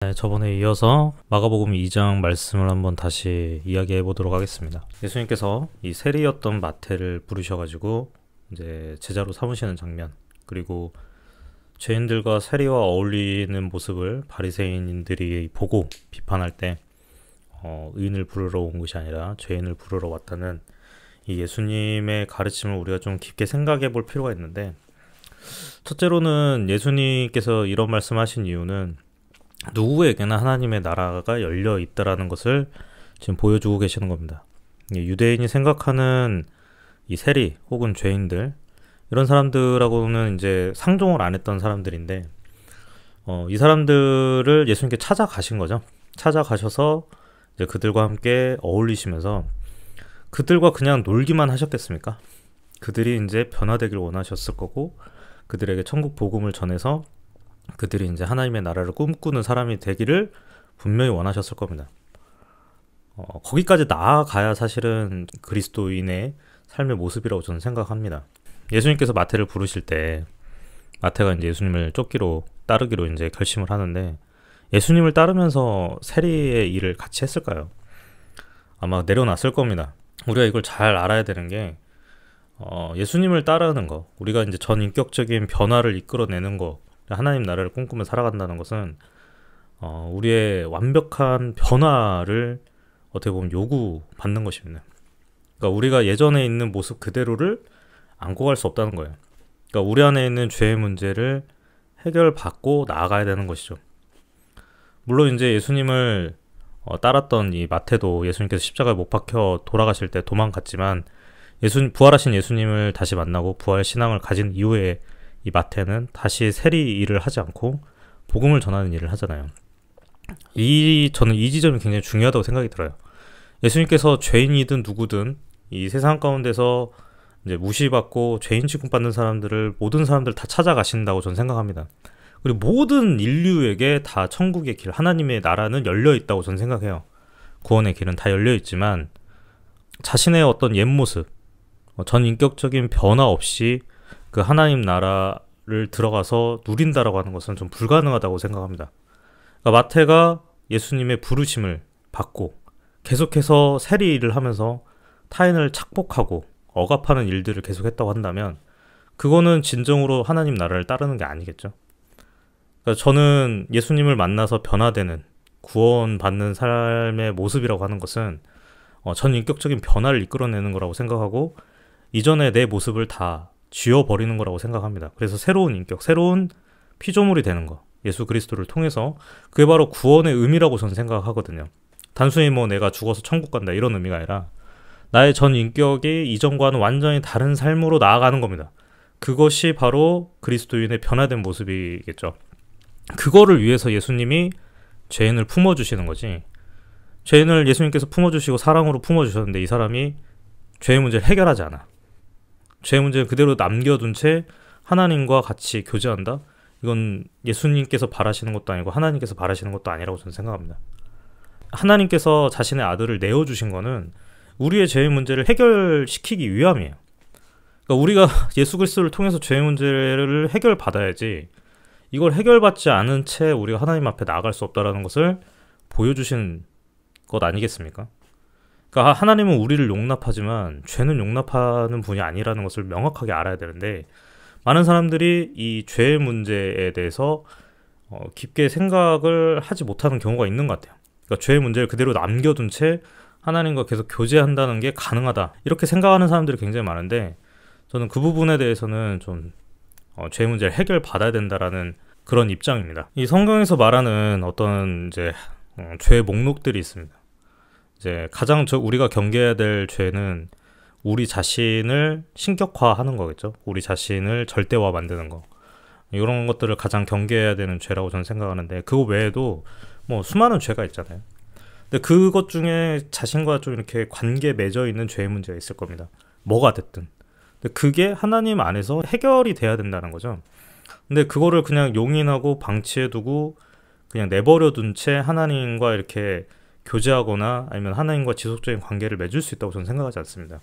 네, 저번에 이어서 마가복음 2장 말씀을 한번 다시 이야기해 보도록 하겠습니다. 예수님께서 이 세리였던 마태를 부르셔가지고 이제 제자로 삼으시는 장면, 그리고 죄인들과 세리와 어울리는 모습을 바리새인들이 보고 비판할 때 의인을 부르러 온 것이 아니라 죄인을 부르러 왔다는 이 예수님의 가르침을 우리가 좀 깊게 생각해 볼 필요가 있는데, 첫째로는 예수님께서 이런 말씀하신 이유는 누구에게나 하나님의 나라가 열려 있다라는 것을 지금 보여주고 계시는 겁니다. 유대인이 생각하는 이 세리 혹은 죄인들, 이런 사람들하고는 이제 상종을 안 했던 사람들인데, 이 사람들을 예수님께 찾아가신 거죠. 찾아가셔서 이제 그들과 함께 어울리시면서 그들과 그냥 놀기만 하셨겠습니까? 그들이 이제 변화되길 원하셨을 거고, 그들에게 천국 복음을 전해서 그들이 이제 하나님의 나라를 꿈꾸는 사람이 되기를 분명히 원하셨을 겁니다. 거기까지 나아가야 사실은 그리스도인의 삶의 모습이라고 저는 생각합니다. 예수님께서 마태를 부르실 때 마태가 이제 예수님을 쫓기로 따르기로 이제 결심을 하는데, 예수님을 따르면서 세리의 일을 같이 했을까요? 아마 내려놨을 겁니다. 우리가 이걸 잘 알아야 되는 게, 예수님을 따르는 거, 우리가 이제 전인격적인 변화를 이끌어내는 거, 하나님 나라를 꿈꾸며 살아간다는 것은 우리의 완벽한 변화를 어떻게 보면 요구받는 것입니다. 그러니까 우리가 예전에 있는 모습 그대로를 안고 갈 수 없다는 거예요. 그러니까 우리 안에 있는 죄의 문제를 해결받고 나아가야 되는 것이죠. 물론 이제 예수님을 따랐던 이 마태도 예수님께서 십자가에 못 박혀 돌아가실 때 도망갔지만, 부활하신 예수님을 다시 만나고 부활 신앙을 가진 이후에 이 마태는 다시 세리 일을 하지 않고 복음을 전하는 일을 하잖아요. 저는 이 지점이 굉장히 중요하다고 생각이 들어요. 예수님께서 죄인이든 누구든 이 세상 가운데서 이제 무시받고 죄인 취급받는 사람들을, 모든 사람들 다 찾아가신다고 저는 생각합니다. 그리고 모든 인류에게 다 천국의 길, 하나님의 나라는 열려 있다고 저는 생각해요. 구원의 길은 다 열려 있지만 자신의 어떤 옛 모습, 전인격적인 변화 없이 그 하나님 나라를 들어가서 누린다라고 하는 것은 좀 불가능하다고 생각합니다. 그러니까 마태가 예수님의 부르심을 받고 계속해서 세리 일을 하면서 타인을 착복하고 억압하는 일들을 계속했다고 한다면, 그거는 진정으로 하나님 나라를 따르는 게 아니겠죠. 그러니까 저는 예수님을 만나서 변화되는, 구원받는 삶의 모습이라고 하는 것은 전인격적인 변화를 이끌어내는 거라고 생각하고, 이전에 내 모습을 다 지워버리는 거라고 생각합니다. 그래서 새로운 인격, 새로운 피조물이 되는 거, 예수 그리스도를 통해서, 그게 바로 구원의 의미라고 저는 생각하거든요. 단순히 내가 죽어서 천국 간다 이런 의미가 아니라 나의 전 인격이 이전과는 완전히 다른 삶으로 나아가는 겁니다. 그것이 바로 그리스도인의 변화된 모습이겠죠. 그거를 위해서 예수님이 죄인을 품어주시는 거지, 죄인을 예수님께서 품어주시고 사랑으로 품어주셨는데 이 사람이 죄의 문제를 해결하지 않아. 죄의 문제를 그대로 남겨둔 채 하나님과 같이 교제한다? 이건 예수님께서 바라시는 것도 아니고 하나님께서 바라시는 것도 아니라고 저는 생각합니다. 하나님께서 자신의 아들을 내어주신 거는 우리의 죄의 문제를 해결시키기 위함이에요. 그러니까 우리가 예수 그리스도를 통해서 죄의 문제를 해결받아야지, 이걸 해결받지 않은 채 우리가 하나님 앞에 나아갈 수 없다는 것을 보여주신 것 아니겠습니까? 그러니까 하나님은 우리를 용납하지만 죄는 용납하는 분이 아니라는 것을 명확하게 알아야 되는데, 많은 사람들이 이 죄의 문제에 대해서 깊게 생각을 하지 못하는 경우가 있는 것 같아요. 그러니까 죄의 문제를 그대로 남겨둔 채 하나님과 계속 교제한다는 게 가능하다, 이렇게 생각하는 사람들이 굉장히 많은데, 저는 그 부분에 대해서는 좀 죄의 문제를 해결받아야 된다라는 그런 입장입니다. 이 성경에서 말하는 어떤 이제 죄의 목록들이 있습니다. 이제 가장 우리가 경계해야 될 죄는 우리 자신을 신격화하는 거겠죠. 우리 자신을 절대화 만드는 거, 이런 것들을 가장 경계해야 되는 죄라고 저는 생각하는데, 그거 외에도 수많은 죄가 있잖아요. 근데 그것 중에 자신과 좀 이렇게 관계 맺어 있는 죄의 문제가 있을 겁니다. 뭐가 됐든. 근데 그게 하나님 안에서 해결이 돼야 된다는 거죠. 근데 그거를 그냥 용인하고 방치해두고 그냥 내버려둔 채 하나님과 이렇게 교제하거나 아니면 하나님과 지속적인 관계를 맺을 수 있다고 저는 생각하지 않습니다.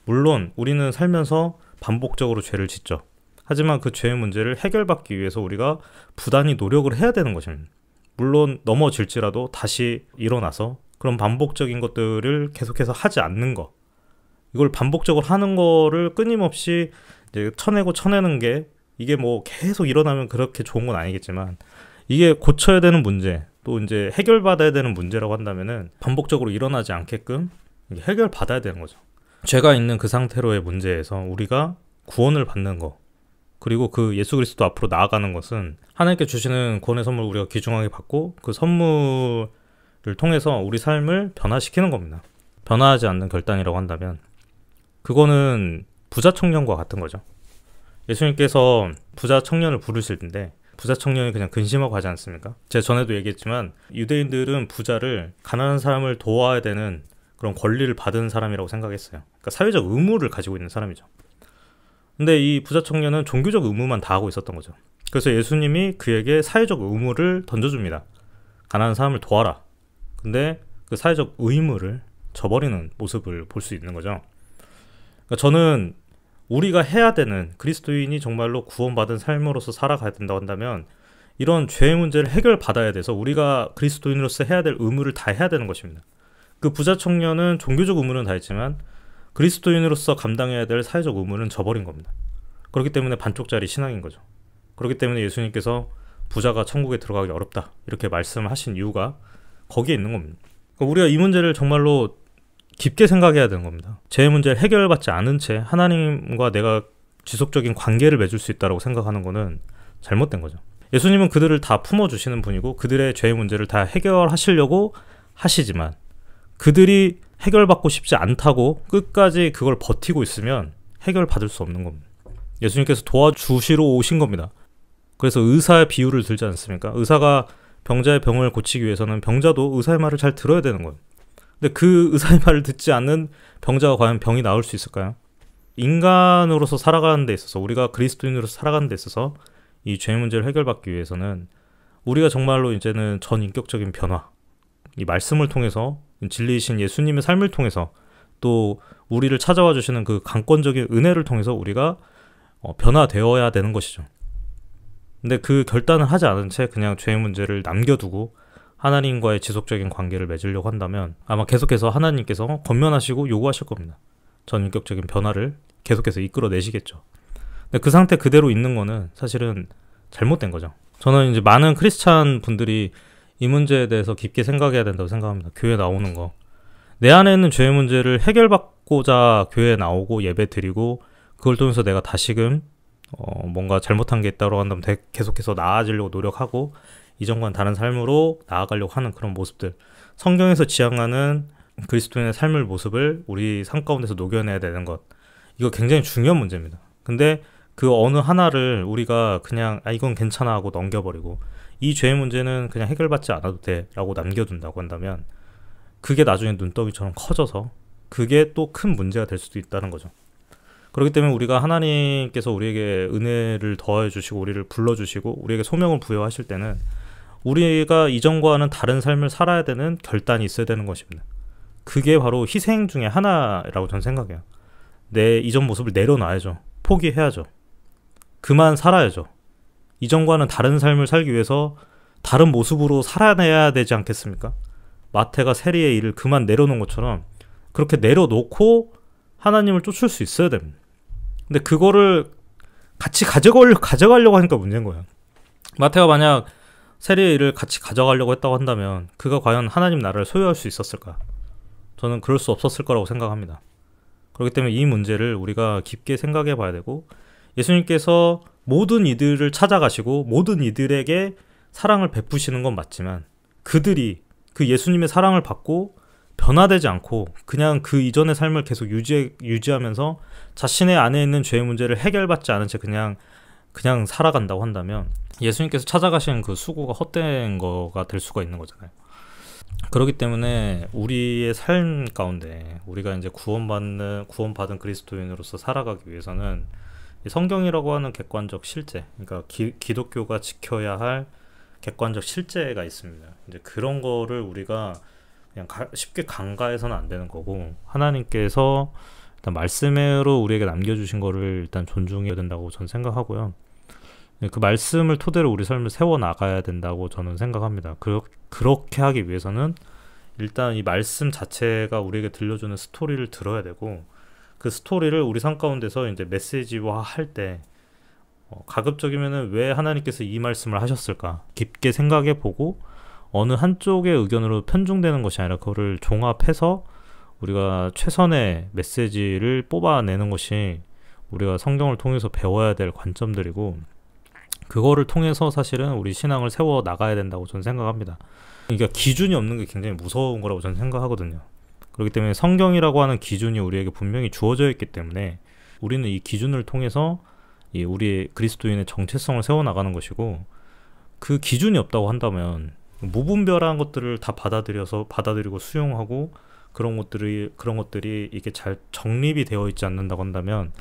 물론 우리는 살면서 반복적으로 죄를 짓죠. 하지만 그 죄의 문제를 해결받기 위해서 우리가 부단히 노력을 해야 되는 것입니다. 물론 넘어질지라도 다시 일어나서 그런 반복적인 것들을 계속해서 하지 않는 거, 이걸 반복적으로 하는 거를 끊임없이 이제 쳐내는 게, 이게 뭐 계속 일어나면 그렇게 좋은 건 아니겠지만, 이게 고쳐야 되는 문제, 또 이제 해결받아야 되는 문제라고 한다면은 반복적으로 일어나지 않게끔 해결받아야 되는 거죠. 죄가 있는 그 상태로의 문제에서 우리가 구원을 받는 거, 그리고 그 예수 그리스도 앞으로 나아가는 것은 하나님께 주시는 구원의 선물 우리가 귀중하게 받고 그 선물을 통해서 우리 삶을 변화시키는 겁니다. 변화하지 않는 결단이라고 한다면 그거는 부자 청년과 같은 거죠. 예수님께서 부자 청년을 부르실 텐데 부자 청년이 그냥 근심하고 하지 않습니까? 제가 전에도 얘기했지만 유대인들은 부자를 가난한 사람을 도와야 되는 그런 권리를 받은 사람이라고 생각했어요. 그러니까 사회적 의무를 가지고 있는 사람이죠. 근데 이 부자 청년은 종교적 의무만 다하고 있었던 거죠. 그래서 예수님이 그에게 사회적 의무를 던져줍니다. 가난한 사람을 도와라. 근데 그 사회적 의무를 저버리는 모습을 볼 수 있는 거죠. 그러니까 저는 우리가 해야 되는, 그리스도인이 정말로 구원받은 삶으로서 살아가야 된다고 한다면 이런 죄의 문제를 해결받아야 돼서 우리가 그리스도인으로서 해야 될 의무를 다 해야 되는 것입니다. 그 부자 청년은 종교적 의무는 다 했지만 그리스도인으로서 감당해야 될 사회적 의무는 저버린 겁니다. 그렇기 때문에 반쪽짜리 신앙인 거죠. 그렇기 때문에 예수님께서 부자가 천국에 들어가기 어렵다 이렇게 말씀하신 이유가 거기에 있는 겁니다. 그러니까 우리가 이 문제를 정말로 깊게 생각해야 되는 겁니다. 죄의 문제를 해결받지 않은 채 하나님과 내가 지속적인 관계를 맺을 수 있다고 생각하는 거는 잘못된 거죠. 예수님은 그들을 다 품어주시는 분이고 그들의 죄의 문제를 다 해결하시려고 하시지만 그들이 해결받고 싶지 않다고 끝까지 그걸 버티고 있으면 해결받을 수 없는 겁니다. 예수님께서 도와주시러 오신 겁니다. 그래서 의사의 비유를 들지 않습니까? 의사가 병자의 병을 고치기 위해서는 병자도 의사의 말을 잘 들어야 되는 거예요. 근데 그 의사의 말을 듣지 않는 병자가 과연 병이 나을 수 있을까요? 인간으로서 살아가는 데 있어서, 우리가 그리스도인으로서 살아가는 데 있어서 이 죄 문제를 해결받기 위해서는 우리가 정말로 이제는 전인격적인 변화, 이 말씀을 통해서, 진리이신 예수님의 삶을 통해서, 또 우리를 찾아와 주시는 그 강권적인 은혜를 통해서 우리가 변화되어야 되는 것이죠. 근데 그 결단을 하지 않은 채 그냥 죄의 문제를 남겨두고 하나님과의 지속적인 관계를 맺으려고 한다면 아마 계속해서 하나님께서 권면하시고 요구하실 겁니다. 전인격적인 변화를 계속해서 이끌어내시겠죠. 근데 그 상태 그대로 있는 거는 사실은 잘못된 거죠. 저는 이제 많은 크리스찬 분들이 이 문제에 대해서 깊게 생각해야 된다고 생각합니다. 교회 나오는 거. 내 안에 있는 죄의 문제를 해결받고자 교회에 나오고 예배 드리고 그걸 통해서 내가 다시금 뭔가 잘못한 게 있다고 한다면 계속해서 나아지려고 노력하고 이전과는 다른 삶으로 나아가려고 하는 그런 모습들, 성경에서 지향하는 그리스도인의 삶의 모습을 우리 삶 가운데서 녹여내야 되는 것, 이거 굉장히 중요한 문제입니다. 근데 그 어느 하나를 우리가 그냥 이건 괜찮아 하고 넘겨버리고 이 죄의 문제는 그냥 해결받지 않아도 돼 라고 남겨둔다고 한다면 그게 나중에 눈덩이처럼 커져서 그게 또 큰 문제가 될 수도 있다는 거죠. 그렇기 때문에 우리가 하나님께서 우리에게 은혜를 더해 주시고 우리를 불러주시고 우리에게 소명을 부여하실 때는 우리가 이전과는 다른 삶을 살아야 되는 결단이 있어야 되는 것입니다. 그게 바로 희생 중에 하나라고 저는 생각해요. 내 이전 모습을 내려놔야죠. 포기해야죠. 그만 살아야죠. 이전과는 다른 삶을 살기 위해서 다른 모습으로 살아내야 되지 않겠습니까? 마태가 세리의 일을 그만 내려놓은 것처럼 그렇게 내려놓고 하나님을 쫓을 수 있어야 됩니다. 근데 그거를 같이 가져가려고 하니까 문제인 거예요. 마태가 만약 세리의 일을 같이 가져가려고 했다고 한다면 그가 과연 하나님 나라를 소유할 수 있었을까? 저는 그럴 수 없었을 거라고 생각합니다. 그렇기 때문에 이 문제를 우리가 깊게 생각해 봐야 되고 예수님께서 모든 이들을 찾아가시고 모든 이들에게 사랑을 베푸시는 건 맞지만 그들이 그 예수님의 사랑을 받고 변화되지 않고 그냥 그 이전의 삶을 계속 유지하면서 자신의 안에 있는 죄의 문제를 해결받지 않은 채 그냥 살아간다고 한다면 예수님께서 찾아가시는 그 수고가 헛된 거가 될 수가 있는 거잖아요. 그렇기 때문에 우리의 삶 가운데 우리가 이제 구원받은 그리스도인으로서 살아가기 위해서는 성경이라고 하는 객관적 실제, 그러니까 기독교가 지켜야 할 객관적 실제가 있습니다. 이제 그런 거를 우리가 그냥 쉽게 간과해서는 안 되는 거고 하나님께서 일단 말씀으로 우리에게 남겨주신 거를 일단 존중해야 된다고 저는 생각하고요. 그 말씀을 토대로 우리 삶을 세워 나가야 된다고 저는 생각합니다. 그렇게 하기 위해서는 일단 이 말씀 자체가 우리에게 들려주는 스토리를 들어야 되고, 그 스토리를 우리 삶 가운데서 이제 메시지화 할 때 가급적이면은 왜 하나님께서 이 말씀을 하셨을까 깊게 생각해 보고, 어느 한쪽의 의견으로 편중되는 것이 아니라 그거를 종합해서 우리가 최선의 메시지를 뽑아내는 것이 우리가 성경을 통해서 배워야 될 관점들이고, 그거를 통해서 사실은 우리 신앙을 세워 나가야 된다고 저는 생각합니다. 그러니까 기준이 없는 게 굉장히 무서운 거라고 저는 생각하거든요. 그렇기 때문에 성경이라고 하는 기준이 우리에게 분명히 주어져 있기 때문에 우리는 이 기준을 통해서 우리의 그리스도인의 정체성을 세워 나가는 것이고, 그 기준이 없다고 한다면 무분별한 것들을 다 받아들이고 수용하고, 그런 것들이 이게 잘 정립이 되어 있지 않는다고 한다면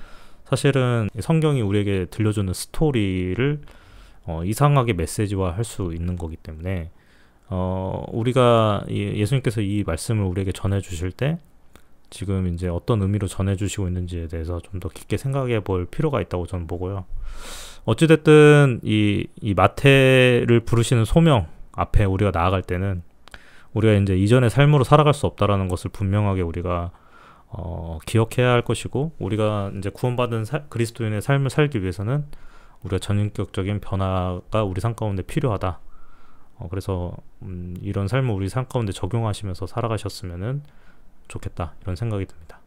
사실은 성경이 우리에게 들려주는 스토리를 이상하게 메시지화 할 수 있는 거기 때문에 우리가 예수님께서 이 말씀을 우리에게 전해 주실 때 지금 이제 어떤 의미로 전해 주시고 있는지에 대해서 좀 더 깊게 생각해 볼 필요가 있다고 저는 보고요. 어찌됐든 이 마태를 부르시는 소명 앞에 우리가 나아갈 때는 우리가 이제 이전의 삶으로 살아갈 수 없다라는 것을 분명하게 우리가 기억해야 할 것이고, 우리가 이제 구원받은 그리스도인의 삶을 살기 위해서는 우리가 전인격적인 변화가 우리 삶 가운데 필요하다. 그래서 이런 삶을 우리 삶 가운데 적용하시면서 살아가셨으면 좋겠다, 이런 생각이 듭니다.